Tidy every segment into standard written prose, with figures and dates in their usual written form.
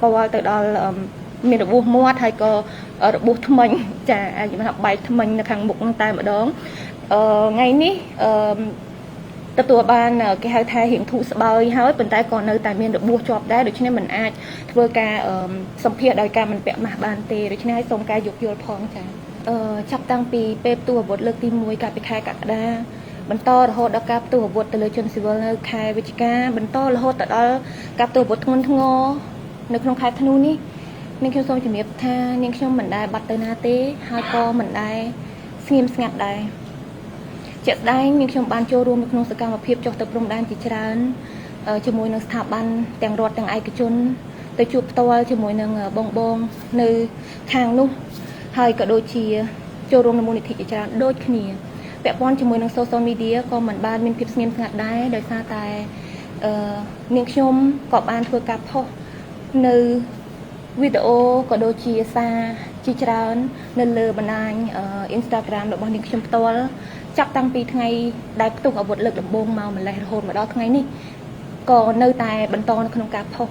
ព័រទៅដល់មានរបួសមាត់ហើយក៏របួសធ្មេញចាអាចនិយាយថាបែកធ្មេញនៅខាងមុខហ្នឹងតែម្ដងថ្ងៃនេះទទួលបានគេហៅថារៀងធូរស្បើយហើយប៉ុន្តែក៏នៅតែមានរបួសជាប់ដែរដូច្នេះมันអាចធ្វើការសម្ភាសដោយការមិនពាក់ម៉ាស់បានទេដូច្នេះឲ្យសូមការយោគយល់ផងចាចាប់តាំងពីពេលផ្ទុះអាវុធលើកទី1កាលពីខែកក្កដាបន្តរហូតដល់ការផ្ទុះអាវុធទៅលើជនស៊ីវិលនៅខែវិច្ឆិកាបន្តរហូតទៅដល់ការផ្ទុះអាវុធធ្ងន់ធ្ងរនៅក្នុងខែធ្នូនេះនាងខ្ញុំសូមជំរាបថានាងខ្ញុំមិនដែលបាត់ទៅណាទេហើយក៏មិនដែលស្ងៀមស្ងាត់ដែរជាក់ស្ដែងនាងខ្ញុំបានចូលរួមនៅក្នុងសកម្មភាពចុះទៅព្រំដែនជាច្រើនជាមួយនឹងស្ថាប័នទាំងរដ្ឋទាំងឯកជនទៅជួបផ្ទាល់ជាមួយនឹងបងនៅខាងនោះហើយក៏ដូចជាចូលរួមនៅមូលនិធិជាច្រើនដូចគ្នាពាក់ព័ន្ធជាមួយនឹង social media ក៏មិនបានមានភាពស្ងៀមស្ងាត់ដែរដោយសារតែនាងខ្ញុំក៏បានធ្វើការផុសនៅវីដេអូក៏ដូចជាសារជាច្រើននៅលើបណ្ដាញ Instagram របស់នាងខ្ញុំផ្ទាល់ចាប់តាំងពីថ្ងៃដែលផ្ទុះអាវុធលើកដំបូងមកម្លេះរហូតមកដល់ថ្ងៃនេះក៏នៅតែបន្តនៅក្នុងការផុស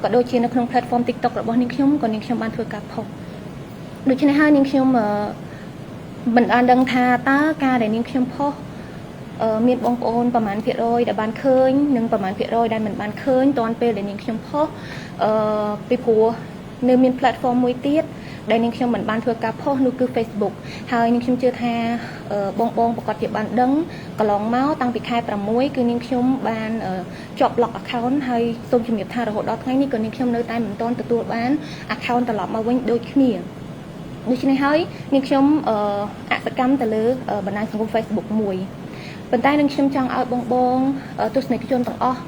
ក៏ដូចជានៅក្នុង platform TikTok របស់នាងខ្ញុំក៏នាងខ្ញុំបានធ្វើការផុសដូច្នេះហើយនាងខ្ញុំមិនបានដឹងថាតើការដែលនាងខ្ញុំផុសមានបងប្អូនប្រមាណភាគរយដែលបានឃើញនិងប្រមាណភាគរយដែលមិនបានឃើញតាន់ពេលដែលនាងខ្ញុំផុសពីព្រោះនៅមាន platform មួយទៀតដែលនាងខ្ញុំមិនបានធ្វើការផុសនោះគឺ Facebook ហើយនាងខ្ញុំជឿថាបងប្រកាសជាបានដឹងកន្លងមកតាំងពីខែ6គឺនាងខ្ញុំបានជាប់ lock account ហើយសូមជំរាបថារហូតដល់ថ្ងៃនេះក៏នាងខ្ញុំនៅតែមិនទាន់ទទួលបាន account ត្រឡប់មកវិញដូចគ្នាដូច្នេះហើយនាងខ្ញុំអសកម្មទៅលើបណ្ដាញសង្គម Facebook មួយប៉ុន្តែនាងខ្ញុំចង់ឲ្យបងទស្សនិកជនទាំងអស់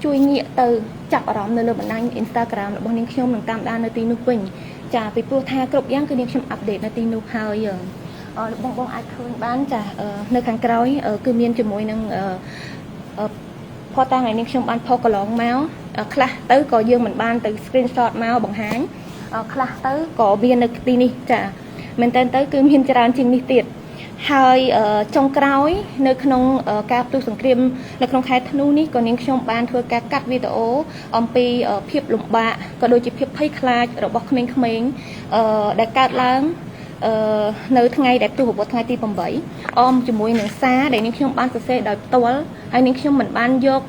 ជួយងាកទៅចាប់អារម្មណ៍នៅលើបណ្ដាញ Instagram របស់នាងខ្ញុំនិងតាមដាននៅទីនោះវិញចាពីព្រោះថាគ្រប់យ៉ាងគឺនាងខ្ញុំអាប់ដេតនៅទីនោះហើយបងអាចឃើញបានចានៅខាងក្រោយគឺមានជាមួយនឹងផតតាំងដែលនាងខ្ញុំបានផុសកន្លងមកខ្លះទៅក៏យើងមិនបានទៅ screenshot មកបង្ហាញខ្លះទៅក៏មាននៅទីនេះចាមែនតើទៅគឺមានច្រើនជាងនេះទៀតហើយចុងក្រោយនៅក្នុងការផ្ទុះសង្គ្រាមនៅក្នុងខែធ្នូនេះក៏នាងខ្ញុំបានធ្វើការកាត់វីដេអូអំពីភាពលំបាកក៏ដូចជាភាពភ័យខ្លាចរបស់ក្មេងៗដែលកើតឡើងនៅថ្ងៃដែលផ្ទុះអាវុធថ្ងៃទី8អមជាមួយនឹងសារដែលនាងខ្ញុំបានសរសេរដោយផ្ទាល់ហើយនាងខ្ញុំមិនបានយក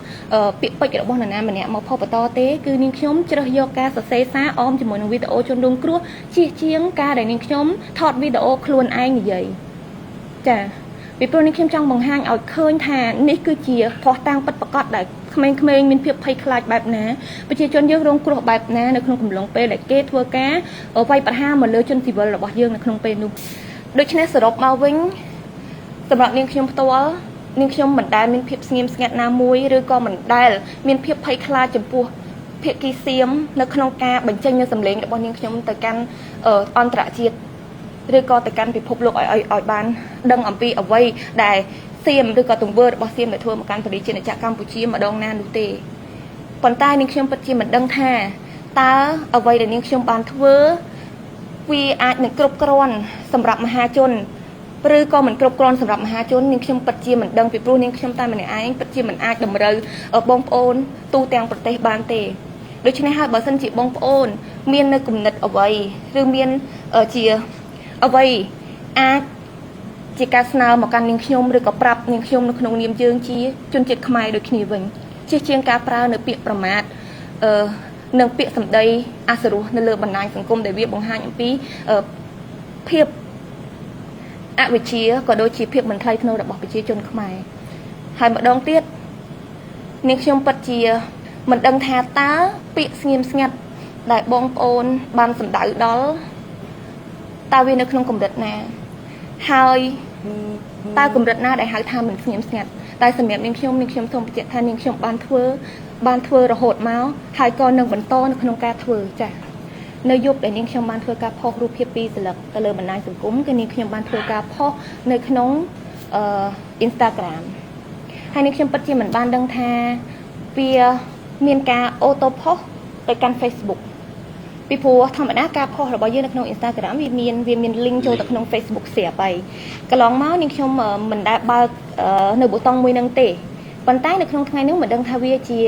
ពាក្យពេចន៍របស់នរណាម្នាក់មកផុសបន្តទេគឺនាងខ្ញុំជ្រើសយកការសរសេរសារអមជាមួយនឹងវីដេអូជនរងគ្រោះជិះជាងការដែលនាងខ្ញុំថតវីដេអូខ្លួនឯងនិយាយចាពីព្រោះនេះខ្ញុំចង់បង្ហាញឲ្យឃើញថានេះគឺជាភ័ស្តុតាងពិតប្រាកដដែលក្មេងៗមានភាពភ័យខ្លាចបែបណាប្រជាជនយើងរងគ្រោះបែបណានៅក្នុងកំឡុងពេលដែលគេធ្វើការវាយប្រហារមកលើជនស៊ីវិលរបស់យើងនៅក្នុងពេលនោះដូច្នេះសរុបមកវិញសម្រាប់នាងខ្ញុំផ្ទាល់នាងខ្ញុំមិនដែលមានភាពស្ងៀមស្ងាត់ណាមួយឬក៏មិនដែលមានភាពភ័យខ្លាចចំពោះភាគីសៀមនៅក្នុងការបញ្ចេញនូវសម្លេងរបស់នាងខ្ញុំទៅកាន់អន្តរជាតិឬក៏ទៅកាន់ពិភពលោកឲ្យបានដឹងអំពីអ្វីដែលសៀមឬក៏ទង្វើរបស់សៀមដែលធ្វើមកកាន់ប្រជាជាតិកម្ពុជាម្ដងណានោះទេប៉ុន្តែនាងខ្ញុំពិតជាមិនដឹងថាតើអ្វីដែលនាងខ្ញុំបានធ្វើវាអាចនឹងគ្រប់គ្រាន់សម្រាប់មហាជនឬក៏មិនគ្រប់គ្រាន់សម្រាប់មហាជននាងខ្ញុំពិតជាមិនដឹងពីព្រោះនាងខ្ញុំតែម្នាក់ឯងពិតជាមិនអាចតម្រូវបងប្អូនទូទាំងប្រទេសបានទេដូច្នេះហើយបើសិនជាបងប្អូនមាននៅគំនិតអ្វីឬមានជាអ្វីអាចជាការស្នើមកកាន់នាងខ្ញុំឬក៏ប្រាប់នាងខ្ញុំនៅក្នុងនាមយើងជាជនជាតិខ្មែរដូចគ្នាវិញជិះជាងការប្រើនៅពាក្យប្រមាថនិងពាក្យសម្ដីអសរោះនៅលើបណ្ដាញសង្គមដែលវាបង្ហាញអំពីភាពអវិជ្ជាក៏ដូចជាភាពមិនថ្លៃថ្នូររបស់ប្រជាជនខ្មែរហើយម្ដងទៀតនាងខ្ញុំពិតជាមិនដឹងថាតើពាក្យស្ងៀមស្ងាត់ដែលបងប្អូនបានសម្ដៅដល់តើវានៅក្នុងកម្រិតណាហើយតើកម្រិតណាដែលហៅថាមិនស្ងៀមស្ងាត់តែសម្រាប់នាងខ្ញុំសូមបញ្ជាក់ថានាងខ្ញុំបានធ្វើរហូតមកហើយក៏នឹងបន្តនៅក្នុងការធ្វើចា៎នៅយប់ដែលនាងខ្ញុំបានធ្វើការផុសរូបភាព2ស្លឹកទៅលើបណ្ដាញសង្គមគឺនាងខ្ញុំបានធ្វើការផុសនៅក្នុងInstagram ហើយនាងខ្ញុំពិតជាមិនបានដឹងថាវាមានការអូតូផុសទៅកាន់ Facebook ពីព្រោះធម្មតាការផុសរបស់យើងនៅក្នុង Instagram វាមាន link ចូលទៅក្នុង Facebook ស្រាប់ហើយកន្លងមកនាងខ្ញុំមិនដែលបើកនៅប៊ូតុងមួយនឹងទេប៉ុន្តែនៅក្នុងថ្ងៃនេះមិនដឹងថាវាជា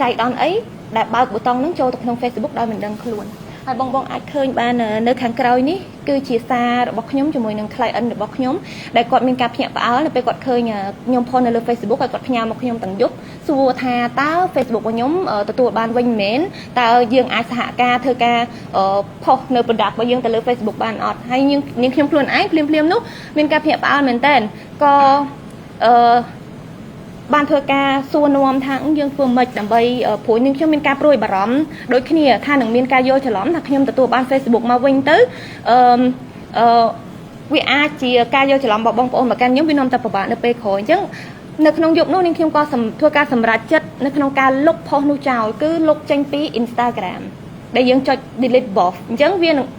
ចៃដន្យអី ដែលបើកប៊ូតុងហ្នឹងចូលទៅក្នុង Facebook ដោយមិនដឹងខ្លួនហើយបងអាចឃើញបាននៅខាងក្រោយនេះគឺជាសាររបស់ខ្ញុំជាមួយនឹង client របស់ខ្ញុំដែលគាត់មានការភ្ញាក់ផ្អើលនៅពេលគាត់ឃើញខ្ញុំផុសនៅលើ Facebook ហើយគាត់ផ្ញើមកខ្ញុំទាំងយប់សួរថាតើ Facebook របស់ខ្ញុំទទួលបានវិញមែនតើយើងអាចសហការធ្វើការផុសនៅ product របស់យើងទៅលើ Facebook បានអត់ហើយនាងខ្ញុំខ្លួនឯងភ្លាមនោះមានការភ្ញាក់ផ្អើលមែនតើក៏បានធ្វើការសួរនាំថាយើងធ្វើម៉េចដើម្បីព្រោះនាងខ្ញុំមានការព្រួយបារម្ភដូចគ្នាថានឹងមានការយល់ច្រឡំថាខ្ញុំទទួលបាន Facebook មកវិញទៅវាអាចជាការយល់ច្រឡំរបស់បងប្អូនមកកាន់ខ្ញុំវានាំតែពិបាកនៅពេលក្រោយអញ្ចឹងនៅក្នុងយប់នោះនាងខ្ញុំក៏ធ្វើការសម្រេចចិត្តនៅក្នុងការលុបផុសនោះចោលគឺលុបចេញពី Instagram ដែលយើងចុច delete box អញ្ចឹង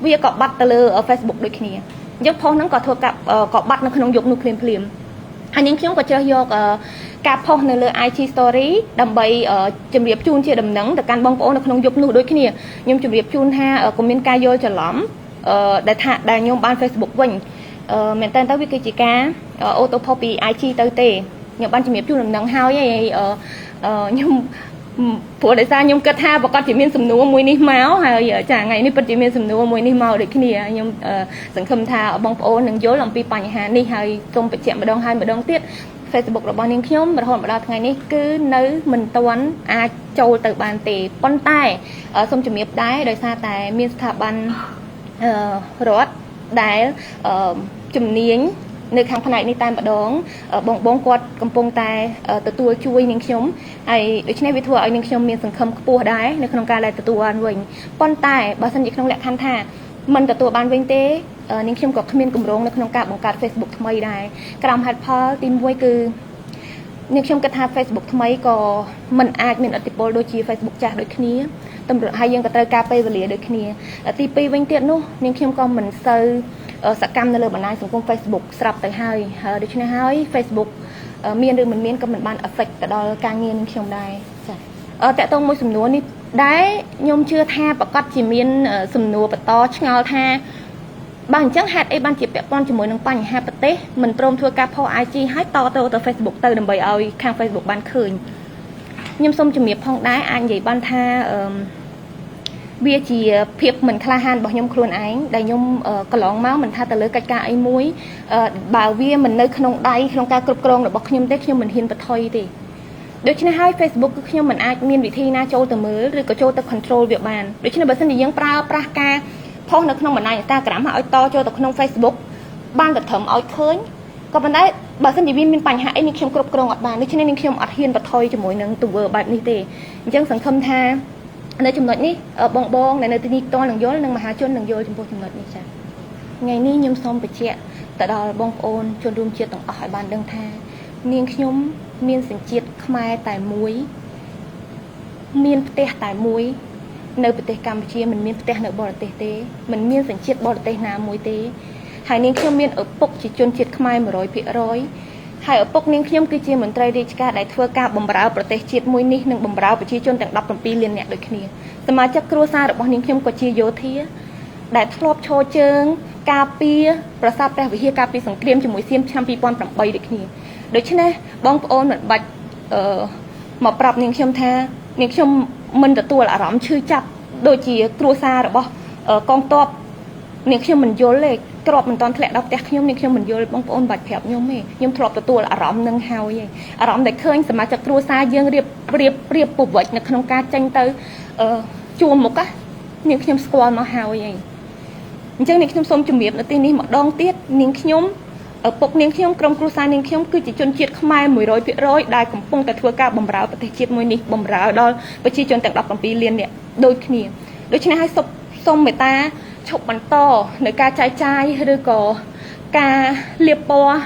វាក៏បាត់ទៅលើ Facebook ដូចគ្នាអញ្ចឹងផុសហ្នឹងក៏ធ្វើការក៏បាត់នៅក្នុងយប់នោះភ្លាមហើយនាងខ្ញុំក៏ជ្រើសយកការផុសនៅលើ IG Story ដើម្បីជម្រាបជូនជាដំណឹងទៅកាន់បងប្អូននៅក្នុងយប់នោះដូចគ្នាខ្ញុំជម្រាបជូនថាកុំមានការយល់ច្រឡំដែលខ្ញុំបាន Facebook វិញមែនតើវាគឺជាការ auto post ពី IG ទៅទេខ្ញុំបានជម្រាបជូនដំណឹងហើយខ្ញុំព្រោះដោយសារខ្ញុំគិតថាប្រកាសជាមានសំណួរមួយនេះមកហើយចាថ្ងៃនេះពិតជាមានសំណួរមួយនេះមកដូចគ្នាខ្ញុំសង្ឃឹមថាបងប្អូននឹងយល់អំពីបញ្ហានេះហើយសូមបញ្ជាក់ម្ដងហើយម្ដងទៀត Facebook របស់នាងខ្ញុំរហូតមកដល់ថ្ងៃនេះគឺនៅមិនទាន់អាចចូលទៅបានទេប៉ុន្តែសូមជំរាបដែរដោយសារតែមានស្ថាប័នរដ្ឋដែលជំនាញនៅខាងផ្នែកនេះតែម្ដងបងគាត់កំពុងតែទទួលជួយនាងខ្ញុំហើយដូច្នេះវាធ្វើឲ្យនាងខ្ញុំមានសង្ឃឹមខ្ពស់ដែរនៅក្នុងការដែលទទួលបានវិញប៉ុន្តែបើសិនជាក្នុងលក្ខខណ្ឌថាមិនទទួលបានវិញទេនាងខ្ញុំក៏គ្មានគម្រោងនៅក្នុងការបង្កើត Facebook ថ្មីដែរក្រោមហេតុផលទី1គឺនាងខ្ញុំគិតថា Facebook ថ្មីក៏មិនអាចមានឥទ្ធិពលដូចជា Facebook ចាស់ដូចគ្នាតម្រូវឲ្យយើងក៏ត្រូវការពេលវេលាដូចគ្នាទី2វិញទៀតនោះនាងខ្ញុំក៏មិនសូវសកម្មនៅលើបណ្ដាញសង្គម Facebook ស្រាប់ទៅហើយដូច្នេះហើយ Facebook មានឬមិនមានក៏មិនបាន affect ទៅដល់ការងារនាងខ្ញុំដែរចាតកតងមួយសំណួរនេះដែរខ្ញុំជឿថាប្រកាសជាមានសំណួរបន្តឆ្ងល់ថាបើអញ្ចឹងហេតុអីបានជាពាក់ព័ន្ធជាមួយនឹងបញ្ហាប្រទេសមិនព្រមធ្វើការផុស IG ហើយតទៅ Facebook ទៅដើម្បីឲ្យខាង Facebook បានឃើញខ្ញុំសូមជំរាបផងដែរអាចនិយាយបានថាវាជាភាពមិនក្លាហានរបស់ខ្ញុំខ្លួនឯងដែលខ្ញុំកន្លងមកមិនថាទៅលើកិច្ចការអីមួយបើវាមិននៅក្នុងដៃក្នុងការគ្រប់គ្រងរបស់ខ្ញុំទេខ្ញុំមិនហ៊ានបន្ថយទេដូច្នេះហើយ Facebook គឺខ្ញុំមិនអាចមានវិធីណាចូលទៅមើលឬក៏ចូលទៅ control វាបានដូច្នេះបើសិនជាយើងប្រើប្រាស់ការផុសនៅក្នុងបណ្ដាញ Instagram ឲ្យតចូលទៅក្នុង Facebook បានតែត្រឹមឲ្យឃើញក៏ប៉ុន្តែបើសិនជាវាមានបញ្ហាអីនេះខ្ញុំគ្រប់គ្រងអត់បានដូច្នេះនេះខ្ញុំអត់ហ៊ានបន្ថយជាមួយនឹងទង្វើបែបនេះទេអញ្ចឹងសង្ឃឹមថានៅចំណុចនេះបងដែលនៅទីនេះផ្ទាល់នឹងយល់និងមហាជននឹងយល់ចំពោះចំណុចនេះចា៎ថ្ងៃនេះខ្ញុំសូមបញ្ជាក់ទៅដល់បងប្អូនជនរួមជាតិទាំងអស់ឲ្យបានដឹងថានាងខ្ញុំមានសញ្ជាតិខ្មែរតែមួយមានផ្ទះតែមួយនៅប្រទេសកម្ពុជាមិនមានផ្ទះនៅបរទេសទេមិនមានសញ្ជាតិបរទេសណាមួយទេហើយនាងខ្ញុំមានឪពុកជាជនជាតិខ្មែរ 100% ហើយឪពុកនាងខ្ញុំគឺជាមន្ត្រីរាជការដែលធ្វើការបម្រើប្រទេសជាតិមួយនេះនិងបម្រើប្រជាជនទាំង17លាននាក់ដូចគ្នាសមាជិកគ្រួសាររបស់នាងខ្ញុំក៏ជាយោធាដែលធ្លាប់ឈរជើងការពារប្រាសាទព្រះវិហារការពារសង្គ្រាមជាមួយសៀមឆ្នាំ2008ដូចគ្នាដូច្នេះបងប្អូនមិនបាច់មកប្រាប់នាងខ្ញុំថានាងខ្ញុំមិនទទួលអារម្មណ៍ឈឺចាប់ដូចជាគ្រួសាររបស់កងទ័ពនាងខ្ញុំមិនយល់ទេគ្រាប់មិនតាន់ធ្លាក់ដល់ផ្ទះខ្ញុំនាងខ្ញុំមិនយល់បងប្អូនបាច់ប្រាប់ខ្ញុំទេខ្ញុំធ្លាប់ទទួលអារម្មណ៍នឹងហើយអារម្មណ៍ដែលឃើញសមាជិកគ្រួសារយើងរៀបពវិចនៅក្នុងការចេញទៅជួមមុខនាងខ្ញុំស្គាល់មកហើយអញ្ចឹងនាងខ្ញុំសូមជម្រាបនៅទីនេះម្ដងទៀតនាងខ្ញុំឪពុកនាងខ្ញុំក្រុមគ្រួសារនាងខ្ញុំគឺជាជនជាតិខ្មែរ 100% ដែលកំពុងតែធ្វើការបម្រើប្រទេសជាតិមួយនេះបម្រើដល់ប្រជាជនទាំង17លាននាក់ដូចគ្នាដូច្នេះហើយសូមមេត្តាឈប់បន្តនៅការចែកចាយឬក៏ការលាបពណ៌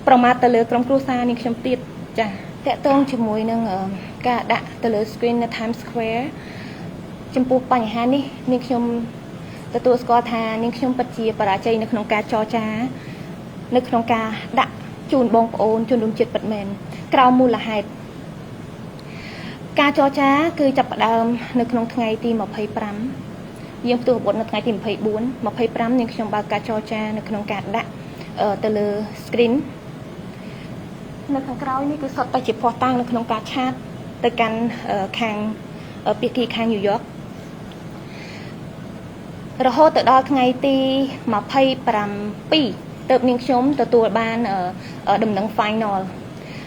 ប្រមាថទៅលើក្រុមគ្រួសារនាងខ្ញុំទៀតចា៎តកតងជាមួយនឹងការដាក់ទៅលើ screen នៅ Times Square ចំពោះបញ្ហានេះនាងខ្ញុំទទួលស្គាល់ថានាងខ្ញុំពិតជាបរាជ័យនៅក្នុងការចរចានៅក្នុងការដាក់ជូនបងប្អូនជនរួមជាតិពិតមែនក្រោមមូលហេតុការចរចាគឺចាប់ផ្ដើមនៅក្នុងថ្ងៃទី25យើងផ្ទុះអាវុធនៅថ្ងៃទី24នាងខ្ញុំបើកការចរចានៅក្នុងការដាក់ទៅលើ screen នៅខាងក្រោយនេះគឺសុទ្ធតែជាភស្តុតាងនៅក្នុងការឆាតទៅកាន់ខាង ពីគីខាងញូវយ៉ករហូតទៅដល់ថ្ងៃទី27ទើបនាងខ្ញុំទទួលបានដំណឹង final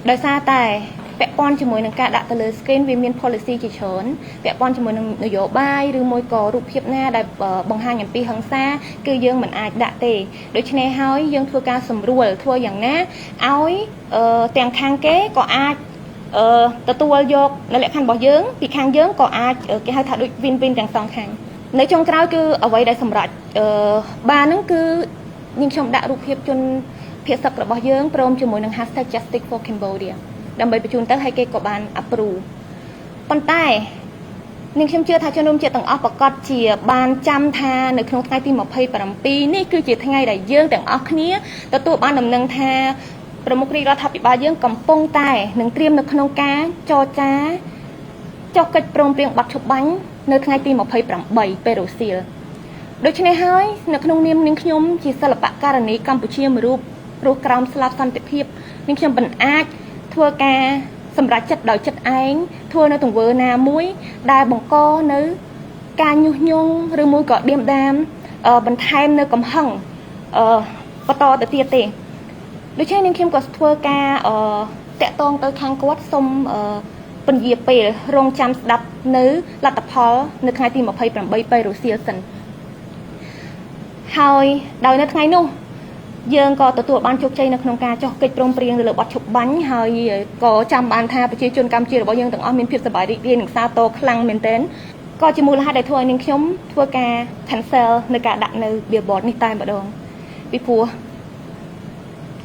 ដោយសារតែពាក់ព័ន្ធជាមួយនឹងការដាក់ទៅលើ screen វាមាន policy ជាច្រើនពាក់ព័ន្ធជាមួយនឹងនយោបាយឬមួយក៏រូបភាពណាដែលបង្ហាញអំពីហិង្សាគឺយើងមិនអាចដាក់ទេដូច្នេះហើយយើងធ្វើការសម្រួលធ្វើយ៉ាងណាឲ្យទាំងខាងគេក៏អាចទទួលយកនៅលក្ខខណ្ឌរបស់យើងពីខាងយើងក៏អាចគេហៅថាដូច win-win ទាំងសងខាងនៅចុងក្រោយគឺអ្វីដែលសម្រាប់បានហ្នឹងគឺនាងខ្ញុំដាក់រូបភាពជនភាគសឹករបស់យើងព្រមជាមួយនឹង #Justice for Cambodia ដើម្បីបញ្ជូនទៅហើយគេក៏បាន approve ប៉ុន្តែនាងខ្ញុំជឿថាជនរួមជាតិទាំងអស់ប្រកាសជាបានចាំថានៅក្នុងថ្ងៃទី27នេះគឺជាថ្ងៃដែលយើងទាំងអស់គ្នាទទួលបានដំណឹងថាប្រមុខរាជរដ្ឋាភិបាលយើងកំពុងតែនឹងត្រៀមនៅក្នុងការចរចាចុះកិច្ចព្រមព្រៀងប័ណ្ណឈប់បាញ់នៅថ្ងៃទី28ពេលរសៀលដូច្នេះហើយនៅក្នុងនាមនាងខ្ញុំជាសិល្បករនីកម្ពុជាមួយរូបរស់ក្រោមស្លាប់សន្តិភាពនាងខ្ញុំមិនអាចធ្វើការសម្រាប់ចិត្តដោយចិត្តឯងធ្វើនៅទង្វើណាមួយដែលបង្កនៅការញុះញង់ឬមួយក៏ឌៀមដាមបន្ថែមនៅកំហឹងបន្តទៅទៀតទេដូច្នេះនាងខ្ញុំក៏ធ្វើការតាក់ទងទៅខាងគាត់សុំពន្យាពេលរងចាំស្ដាប់នៅលទ្ធផលនៅថ្ងៃទី28ពេលរសៀលសិនហើយដោយនៅថ្ងៃនោះយើងក៏ទទួលបានជោគជ័យនៅក្នុងការចុះកិច្ចព្រមព្រៀងលើបទឈប់បាញ់ហើយក៏ចាំបានថាប្រជាជនកម្ពុជារបស់យើងទាំងអស់មានភាពសប្បាយរីករាយនិងសាទរខ្លាំងមែនទែនក៏ជាមូលហេតុដែលធ្វើឲ្យនាងខ្ញុំធ្វើការ cancel នៅការដាក់នៅ billboard នេះតែម្ដងពីព្រោះ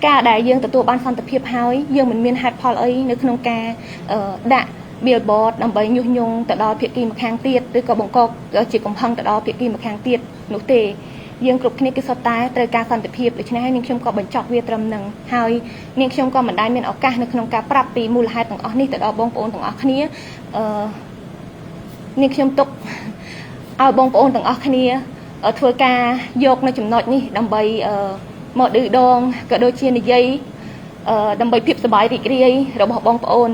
ការដែលយើងទទួលបានសន្តិភាពហើយយើងមិនមានហេតុផលអីនៅក្នុងការដាក់ billboard ដើម្បីញុះញង់ទៅដល់ភាគីម្ខាងទៀតឬក៏បង្កជាកំហឹងទៅដល់ភាគីម្ខាងទៀតនោះទេយើងគ្រប់គ្នាគឺសុទ្ធតែត្រូវការសន្តិភាពដូច្នេះហើយនាងខ្ញុំក៏បញ្ចប់វាត្រឹមនឹងហើយនាងខ្ញុំក៏មិនដែលមានឱកាសនៅក្នុងការប្រាប់ពីមូលហេតុទាំងអស់នេះទៅដល់បងប្អូនទាំងអស់គ្នានាងខ្ញុំទុកឲ្យបងប្អូនទាំងអស់គ្នាធ្វើការយកនៅចំណុចនេះដើម្បីមកឌឺដងក៏ដូចជានិយាយដើម្បីភាពសប្បាយរីករាយរបស់បងប្អូន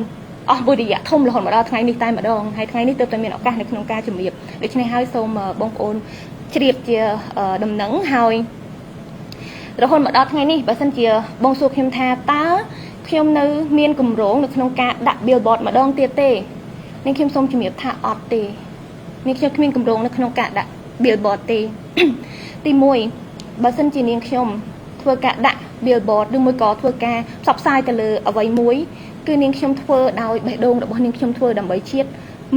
អស់មួយរយៈធំរហូតមកដល់ថ្ងៃនេះតែម្ដងហើយថ្ងៃនេះទើបតែមានឱកាសនៅក្នុងការជំរាបដូច្នេះហើយសូមបងប្អូនជ្រាបជាដំណឹងហើយរហូតមកដល់ថ្ងៃនេះបើសិនជាបងសួរខ្ញុំថាតើខ្ញុំនៅមានគម្រោងនៅក្នុងការដាក់ billboard ម្ដងទៀតទេនាងខ្ញុំសូមជំរាបថាអត់ទេនាងខ្ញុំគ្មានគម្រោងនៅក្នុងការដាក់ billboard ទេទី1បើសិនជានាងខ្ញុំធ្វើការដាក់ billboard ឬមួយក៏ធ្វើការផ្សព្វផ្សាយទៅលើអ្វីមួយគឺនាងខ្ញុំធ្វើដោយបេះដូងរបស់នាងខ្ញុំធ្វើដើម្បីជាតិ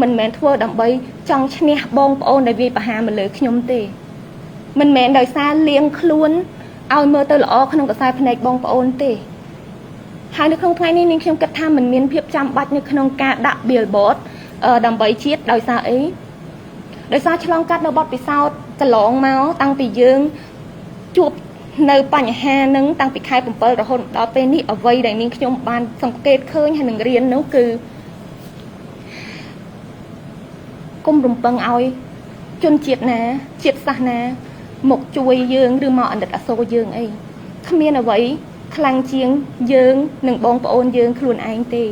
មិនមែនធ្វើដើម្បីចង់ឈ្នះបងប្អូនដែលវាយប្រហារមកលើខ្ញុំទេមិនមែនដោយសារលៀងខ្លួនឲ្យមើលទៅល្អក្នុងខ្សែភ្នែកបងប្អូនទេហើយនៅក្នុងថ្ងៃនេះនាងខ្ញុំគិតថាមិនមានភាពចាំបាច់នៅក្នុងការដាក់ billboard ដើម្បីជាតិដោយសារអីដោយសារឆ្លងកាត់នៅបទពិសោធន៍កន្លងមកតាំងពីយើងជួបនៅបញ្ហានឹងតាំងពីខែ7រហូតដល់ពេលនេះអ្វីដែលនាងខ្ញុំបានសង្កេតឃើញហើយនឹងរៀននោះគឺគុំរំពឹងឲ្យជនជាតិណាជាតិសាសន៍ណាមកជួយយើងឬមកអាណិតអាសូរយើងអីគ្មានអ្វីខ្លាំងជាងយើងនិងបងប្អូនយើងខ្លួនឯងទេ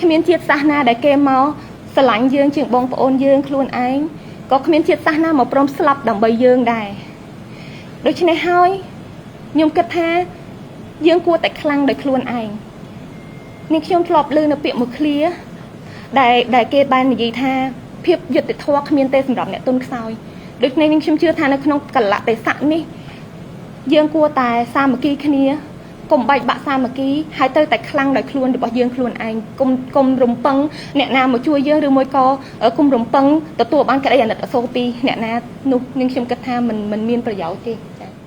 គ្មានជាតិសាសន៍ណាដែលគេមកស្រឡាញ់យើងជាងបងប្អូនយើងខ្លួនឯងក៏គ្មានជាតិសាសន៍ណាមកព្រមស្លាប់ដើម្បីយើងដែរដូច្នេះហើយខ្ញុំគិតថាយើងគួរតែខ្លាំងដោយខ្លួនឯងនេះខ្ញុំធ្លាប់ឮនៅពាក្យមួយឃ្លាដែលគេបាននិយាយថាភាពយុត្តិធម៌គ្មានទេសម្រាប់អ្នកទុនខ្សោយដូច្នេះខ្ញុំជឿថានៅក្នុងកលៈទេសៈនេះយើងគួរតែសាមគ្គីគ្នាកុំបែកបាក់សាមគ្គីហើយទៅតែខ្លាំងដោយខ្លួនរបស់យើងខ្លួនឯងកុំរំពឹងអ្នកណាមកជួយយើងឬមួយក៏កុំរំពឹងទទួលបានក្តីអាណិតអាសូរពីអ្នកណានោះនាងខ្ញុំគិតថាមិនមានប្រយោជន៍ទេចា៎